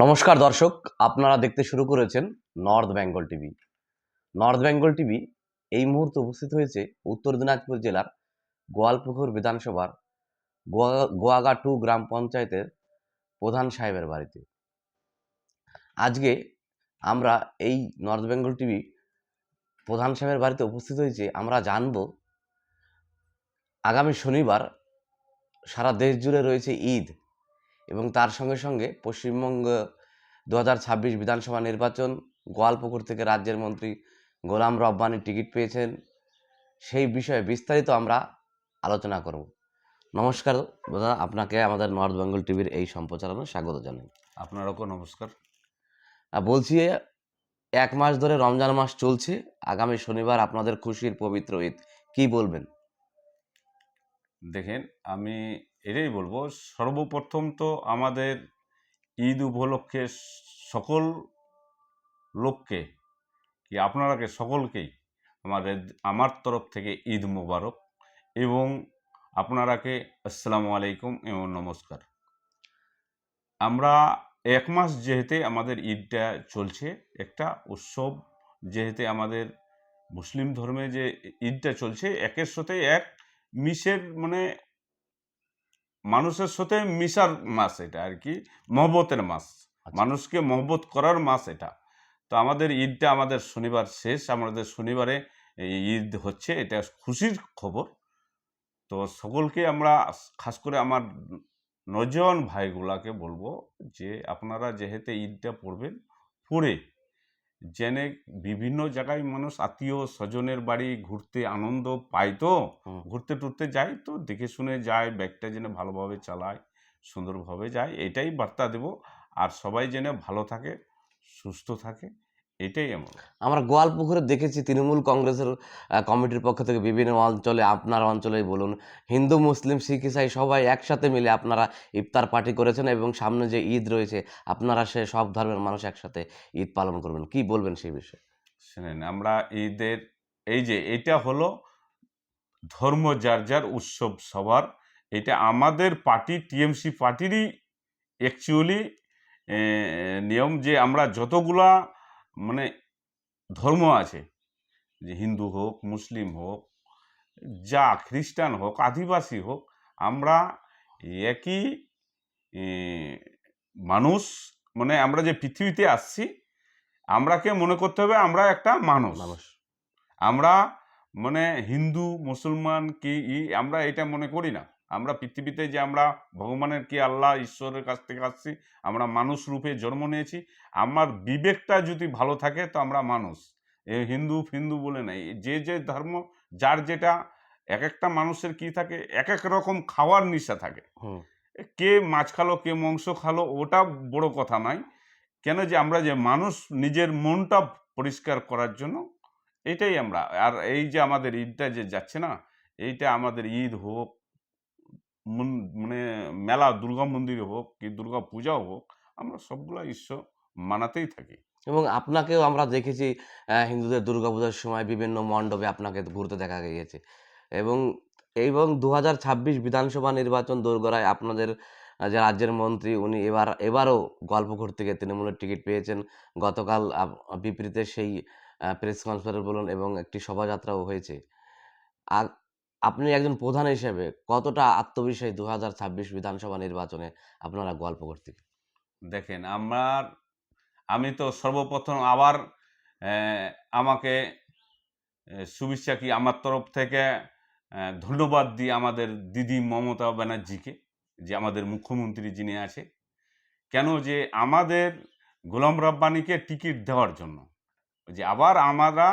নমস্কার দর্শক, আপনারা দেখতে শুরু করেছেন north Bengal TV. North Bengal TV এই মুহূর্তে উপস্থিত হয়েছে উত্তর দিনাজপুর জেলার গোয়ালপুকুর বিধানসভার গোয়াগা 2 গ্রাম পঞ্চায়েতের প্রধান সাহেবের বাড়িতে। আজকে আমরা এই নর্থ বেঙ্গল টিভি প্রধান সাহেবের বাড়িতে উপস্থিত হয়েছি। আমরা জানব আগামী শনিবার সারা দেশ জুড়ে রয়েছে ঈদ এবং তার সঙ্গে সঙ্গে পশ্চিমবঙ্গ 2026 বিধানসভা নির্বাচন। গোয়ালপুকুর থেকে রাজ্যের মন্ত্রী গোলাম রব্বানী টিকিট পেয়েছেন। সেই বিষয়ে বিস্তারিত আমরা আলোচনা করব। নমস্কার দাদা, আপনাকে আমাদের নর্থ বেঙ্গল টিভির এই সম্প্রচারণে স্বাগত জানাই। আপনারও নমস্কার। বলছি, এক মাস ধরে রমজান মাস চলছে, আগামী শনিবার আপনাদের খুশির পবিত্র ঈদ, কি বলবেন? দেখেন, আমি এটাই বলবো, সর্বপ্রথম তো আমাদের ঈদ উপলক্ষে সকল লোককে আপনারাকে সকলকেই আমার তরফ থেকে ঈদ মোবারক এবং আপনারাকে আসসালামু আলাইকুম এবং নমস্কার। আমরা এক মাস যেহেতু আমাদের ঈদটা চলছে, একটা উৎসব যেহেতু আমাদের মুসলিম ধর্মে যে ঈদটা চলছে, একের সাথে এক মিশের মানুষের সাথে মিশার মাস, এটা আর কি মহব্বতের মাস, মানুষকে মহব্বত করার মাস এটা। তো আমাদের ঈদটা আমাদের শনিবার শেষ, আমাদের শনিবারে ঈদ হচ্ছে, এটা খুশির খবর। তো সকলকে আমরা, খাস করে আমার নজন ভাইগুলাকে বলবো যে আপনারা যেহেতু ঈদটা পড়বেন, পড়ে জেনে বিভিন্ন জায়গায় মানুষ আত্মীয় স্বজনের বাড়ি ঘুরতে আনন্দ পায়, তো ঘুরতে টুরতে যায়, তো দেখে শুনে যায়, ব্যাগটা যেন ভালোভাবে চালায়, সুন্দরভাবে যায়, এটাই বার্তা দেব। আর সবাই যেন ভালো থাকে, সুস্থ থাকে, এটাই আমরা গোয়ালপুকুরে দেখেছি তৃণমূল কংগ্রেসের কমিটির পক্ষ থেকে বিভিন্ন অঞ্চলে, আপনার অঞ্চলেই বলুন, হিন্দু মুসলিম শিখ ইসাই সবাই একসাথে মিলে আপনারা ইফতার পার্টি করেছেন এবং সামনে যে ঈদ রয়েছে আপনারা সে সব ধর্মের মানুষ একসাথে ঈদ পালন করবেন, কি বলবেন সেই বিষয়ে? শুনেন, আমরা ঈদের এটা হলো ধর্ম যার যার, উৎসব সবার। এটা আমাদের পার্টি টিএমসি পার্টিরই অ্যাকচুয়ালি নিয়ম, যে আমরা যতগুলা ধর্ম আছে, যে হিন্দু হোক, মুসলিম হোক, যা খ্রিস্টান হোক, আদিবাসী হোক, আমরা একই মানুষ। আমরা যে পৃথিবীতে আসছি, আমরাকে মনে করতে হবে আমরা একটা মানুষ। আমরা হিন্দু মুসলমান কি আমরা এটা মনে করি না। আমরা পৃথিবীতে যে আমরা ভগবানের আল্লাহ ঈশ্বরের কাছ থেকে আসছি, আমরা মানুষ রূপে জন্ম নিয়েছি। আমার বিবেকটা যদি ভালো থাকে তো আমরা মানুষ। হিন্দু ফিন্দু বলে নাই, যে যে ধর্ম যার যেটা, এক একটা মানুষের কি থাকে, এক এক রকম খাওয়ার নেশা থাকে। কে মাছ খালো, কে মাংস খালো, ওটা বড় কথা নয়। কেন যে আমরা যে মানুষ, নিজের মনটা পরিষ্কার করার জন্য এটাই আমরা। আর এই যে আমাদের ঈদটা যে যাচ্ছে না, এইটা আমাদের ঈদ হোক, মেলা দুর্গা মন্দিরে হোক কি দুর্গা পূজাও হোক, আমরা সবগুলো ঈশ্বর মানাতেই থাকি। এবং আপনাকেও আমরা দেখেছি হিন্দুদের দুর্গাপূজার সময় বিভিন্ন মণ্ডপে আপনাকে ঘুরতে দেখা গিয়েছে। এবং 2026 বিধানসভা নির্বাচন দোরগোড়ায় আপনাদের যে রাজ্যের মন্ত্রী, উনি এবারও গোয়ালপুকুর থেকে তৃণমূলের টিকিট পেয়েছেন। গতকাল বিপরীতে সেই প্রেস কনফারেন্স বলুন এবং একটি শোভাযাত্রাও হয়েছে। আর আপনি একজন প্রধান হিসেবে কতটা আত্মবিশ্বাসী 2026 বিধানসভা নির্বাচনে আপনারা গোয়ালপুকুর থেকে? দেখেন, আমি তো সর্বপ্রথম আবার আমাকে শুভেচ্ছা আমার তরফ থেকে ধন্যবাদ দিই আমাদের দিদি মমতা ব্যানার্জিকে, যে আমাদের মুখ্যমন্ত্রী যিনি আছে, কেন যে আমাদের গোলাম রব্বানীকে টিকিট দেওয়ার জন্য, যে আবার আমরা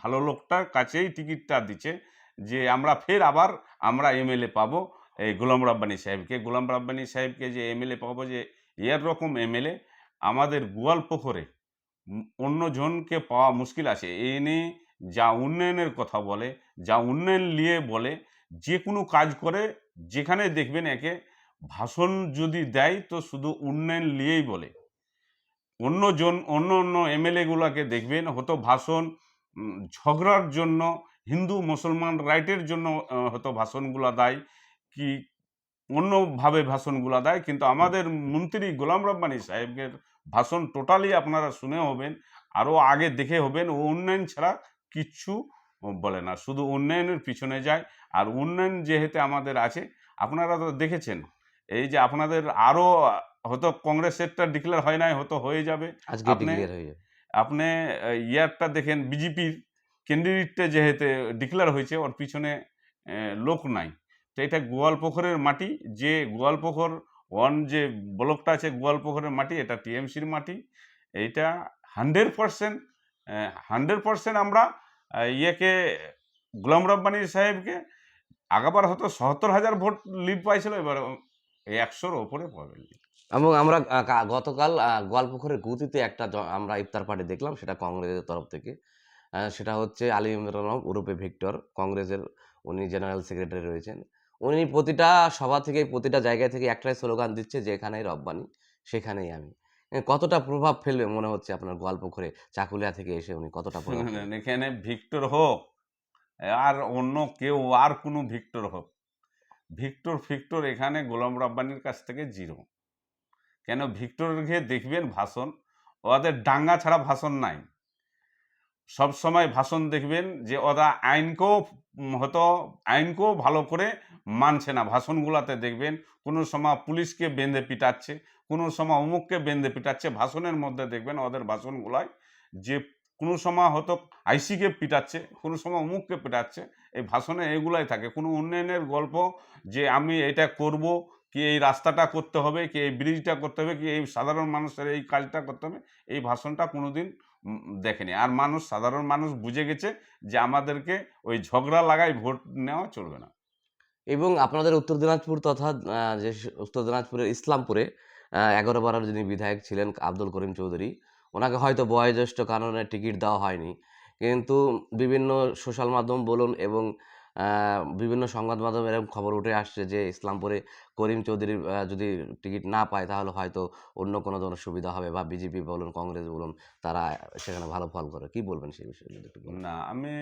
ভালো লোকটার কাছেই টিকিটটা দিচ্ছে, যে আমরা এমএলএ পাবো এই গোলাম রব্বানী সাহেবকে যে এমএলএ পাবো, যে এর রকম এমএলএ আমাদের গোয়ালপুকুরে অন্যজনকে পাওয়া মুশকিল আছে। এনে যা উন্নয়নের কথা বলে, যা উন্নয়ন নিয়ে বলে, যে কোনো কাজ করে, যেখানে দেখবেন একে ভাষণ যদি দেয় তো শুধু উন্নয়ন নিয়েই বলে। অন্য এমএলএগুলোকে দেখবেন হয়তো ভাষণ ঝগড়ার জন্য, হিন্দু মুসলমান রাইটের জন্য হয়তো ভাষণগুলো দেয়, কি অন্যভাবে ভাষণগুলো দেয়, কিন্তু আমাদের মন্ত্রী গোলাম রব্বানী সাহেবের ভাষণ টোটালি আপনারা শুনে হবেন, আরও আগে দেখে হবেন। ও উন্নয়ন ছাড়া কিচ্ছু বলে না, শুধু উন্নয়নের পিছনে যায়। আর উন্নয়ন যেহেতু আমাদের আছে, আপনারা তো দেখেছেন, এই যে আপনাদের আরও হয়তো কংগ্রেসেরটা ডিক্লেয়ার হয় নাই, হয়তো হয়ে যাবে। আজকে আপনি ডিক্লিয়ার হয়ে যাবে। আপনি ইয়ারটা দেখেন, বিজেপির ক্যান্ডিডেটটা যেহেতু ডিক্লেয়ার হয়েছে, ওর পিছনে লোক নাই। তো এটা গোয়ালপুকুরের মাটি, যে গোয়ালপুকুর ওয়ান যে ব্লকটা আছে গোয়ালপুকুরের মাটি, এটা টিএমসির মাটি। এইটা 100% 100% আমরা ইয়েকে গোলাম রব্বানী সাহেবকে আগেবার হয়তো ৭০,০০০ ভোট লিড পাইছিল, এবার ১০০-র ওপরে পাবে। এবং আমরা গতকাল গোয়ালপুকুরের গুতিতে একটা আমরা ইফতার পার্টি দেখলাম, সেটা কংগ্রেসের তরফ থেকে। সেটা হচ্ছে আলী ইমরান ওরফে ভিক্টর, কংগ্রেসের উনি জেনারেল সেক্রেটারি রয়েছেন। উনি প্রতিটা সভা থেকে, প্রতিটা জায়গা থেকে একটাই স্লোগান দিচ্ছে, যেখানেই রব্বানী সেখানেই আমি। কতটা প্রভাব ফেলবে মনে হচ্ছে আপনার গোয়ালপুকুরে, চাকুলিয়া থেকে এসে উনি কতটা প্রভাব ফেলবে? শুনেন, এখানে ভিক্টর হোক আর অন্য কেউ, আর কোনো ভিক্টর হোক, ভিক্টর ফিক্টর এখানে গোলাম রব্বানির কাছ থেকে জিরো। কেন, ভিক্টরকে দেখবেন ভাষণ, ওদের ডাঙ্গা ছাড়া ভাষণ নাই। সব সময় ভাষণ দেখবেন যে ওরা আইনকেও হয়তো আইনকেও ভালো করে মানছে না। ভাষণগুলোতে দেখবেন কোনো সময় পুলিশকে বেঁধে পিটাচ্ছে, কোনো সময় অমুককে বেঁধে পিটাচ্ছে। ভাষণের মধ্যে দেখবেন ওদের ভাষণগুলায় যে কোনো সময় হয়তো আইসিকে পিটাচ্ছে, কোনো সময় অমুককে পিটাচ্ছে। এই ভাষণে এগুলাই থাকে। কোনো উন্নয়নের গল্প যে আমি এটা করব, কি এই রাস্তাটা করতে হবে, কি এই ব্রিজটা করতে হবে, কি এই সাধারণ মানুষের এই কাজটা করতে হবে, এই ভাষণটা কোনোদিন দেখেনি। আর মানুষ, সাধারণ মানুষ বুঝে গেছে যে আমাদেরকে ওই ঝগড়া লাগাই ভোট নেওয়া চলবে না। এবং আপনাদের উত্তর দিনাজপুর তথা যে উত্তর দিনাজপুরের ইসলামপুরে ১১ বারের যিনি বিধায়ক ছিলেন আব্দুল করিম চৌধুরী, ওনাকে হয়তো বয়োজ্যেষ্ঠ কারণে টিকিট দেওয়া হয়নি। কিন্তু বিভিন্ন সোশ্যাল মাধ্যম বলুন এবং বিভিন্ন সংবাদ মাধ্যমে এরকম খবর উঠে আসছে যে ইসলামপুরে করিম চৌধুরী যদি টিকিট না পায়, তাহলে হয়তো অন্য কোনো ধরনের সুবিধা হবে, বা বিজেপি বলুন, কংগ্রেস বলুন, তারা সেখানে ভালো ফল করে। কি বলবেন সেই বিষয়ে যদি একটু বলেন? না, আমি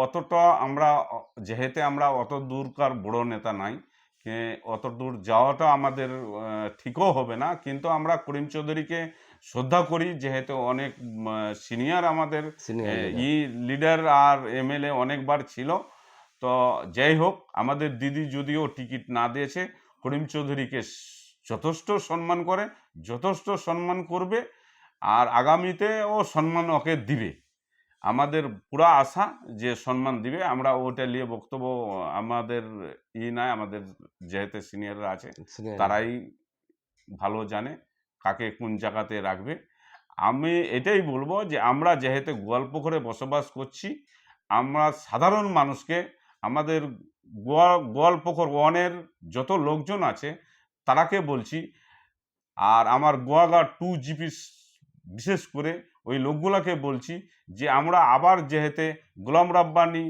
অতটা আমরা যেহেতু আমরা অত দূরকার বড় নেতা নাই, অত দূর যাওয়াটা আমাদের ঠিকও হবে না। কিন্তু আমরা করিম চৌধুরীকে শ্রদ্ধা করি, যেহেতু অনেক সিনিয়র আমাদের সিনিয়র লিডার। লিডার আর এমএলএ অনেকবার ছিল। তো যাই হোক, আমাদের দিদি যদিও টিকিট না দিয়েছে, করিম চৌধুরীকে যথেষ্ট সম্মান করে, যথেষ্ট সম্মান করবে, আর আগামীতেও সম্মান ওকে দিবে। আমাদের পুরা আশা যে সম্মান দিবে। আমরা ওটা নিয়ে বক্তব্য আমাদের নাই, আমাদের যেহেতু সিনিয়ররা আছে সিনিয়র লিডার। তারাই ভালো জানে কাকে কোন জায়গাতে রাখবে। আমি এটাই বলবো যে আমরা যেহেতু গোয়ালপুকুরে বসবাস করছি, আমরা সাধারণ মানুষকে, আমাদের গোয়ালপুকুর ওয়ানের যত লোকজন আছে তারাকে বলছি, আর আমার গোয়াগা 2 জিপি বিশেষ করে ওই লোকগুলাকে বলছি যে আমরা আবার যেহেতু গোলাম রাব্বানী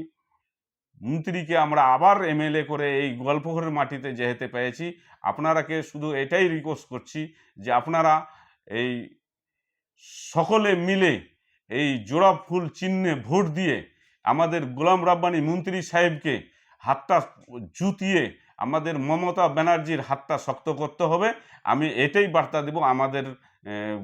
মন্ত্রীকে আমরা আবার এমএলএ করে এই গোয়ালপুকুরের মাটিতে যেহেতু পেয়েছি, আপনারাকে শুধু এটাই রিকোয়েস্ট করছি যে আপনারা এই সকলে মিলে এই জোড়া ফুল চিহ্নে ভোট দিয়ে আমাদের গোলাম রাব্বানী মন্ত্রী সাহেবকে হাতটা জুতিয়ে আমাদের মমতা ব্যানার্জির হাতটা শক্ত করতে হবে। আমি এটাই বার্তা দেব আমাদের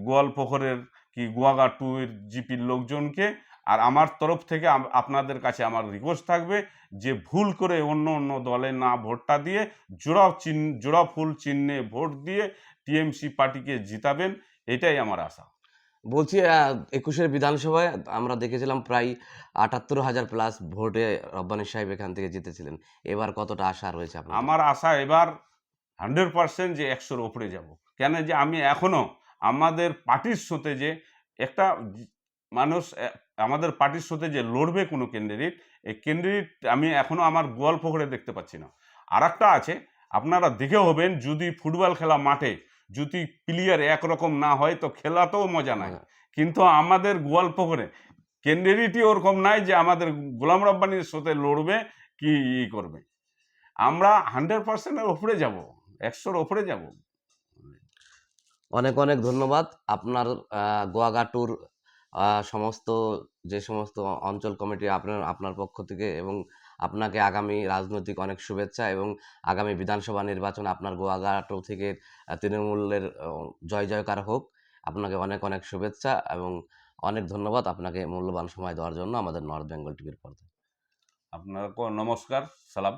গোয়ালপুকুরের কি গোয়াগা 2 এর জিপির লোকজনকে। আর আমার তরফ থেকে আপনাদের কাছে আমার রিকোয়েস্ট থাকবে যে ভুল করে অন্য অন্য দলে না ভোটটা দিয়ে জোড়া ফুল চিহ্নে ভোট দিয়ে টিএমসি পার্টিকে জিতাবেন, এটাই আমার আশা। বলছি ২১-এর বিধানসভায় আমরা দেখেছিলাম প্রায় ৭৮,০০০ প্লাস ভোটে রব্বানী সাহেব এখান থেকে জিতেছিলেন। এবার কতটা আশা রয়েছে আপনাদের? আমার আশা এবার 100% যে ১০০-র ওপরে যাব। কেন, যে আমি এখনো আমাদের পার্টির সাথে যে একটা মানুষ আমাদের পার্টির সাথে যে লড়বে কোনো ক্যান্ডিডেট, এই ক্যান্ডিডেট আমি এখনো আমার গোয়ালপুকুরে দেখতে পাচ্ছি না। আরেকটা আছে, আপনারা দেখে হবেন, যদি ফুটবল খেলা মাঠে যদি প্লেয়ার একরকম না হয় তো খেলাতেও মজা নাই। হ্যাঁ। কিন্তু আমাদের গোয়ালপুকুরে ক্যান্ডিডেটই ওরকম নাই যে আমাদের গোলাম রব্বানীর সাথে লড়বে কি করবে। আমরা 100% এর উপরে যাব, ১০০-র উপরে যাব। অনেক, অনেক ধন্যবাদ। আপনার গোয়াগাটুর সমস্ত যে সমস্ত অঞ্চল কমিটি আপনার আপনার পক্ষ থেকে এবং আপনাকে আগামী রাজনৈতিক অনেক শুভেচ্ছা এবং আগামী বিধানসভা নির্বাচন আপনার গোয়াঘাট থেকে তৃণমূলের জয় জয়কার হোক। আপনাকে অনেক অনেক শুভেচ্ছা এবং অনেক ধন্যবাদ আপনাকে মূল্যবান সময় দেওয়ার জন্য আমাদের নর্থ বেঙ্গল টিভির পর্দায়। আপনাকে নমস্কার, সালাম।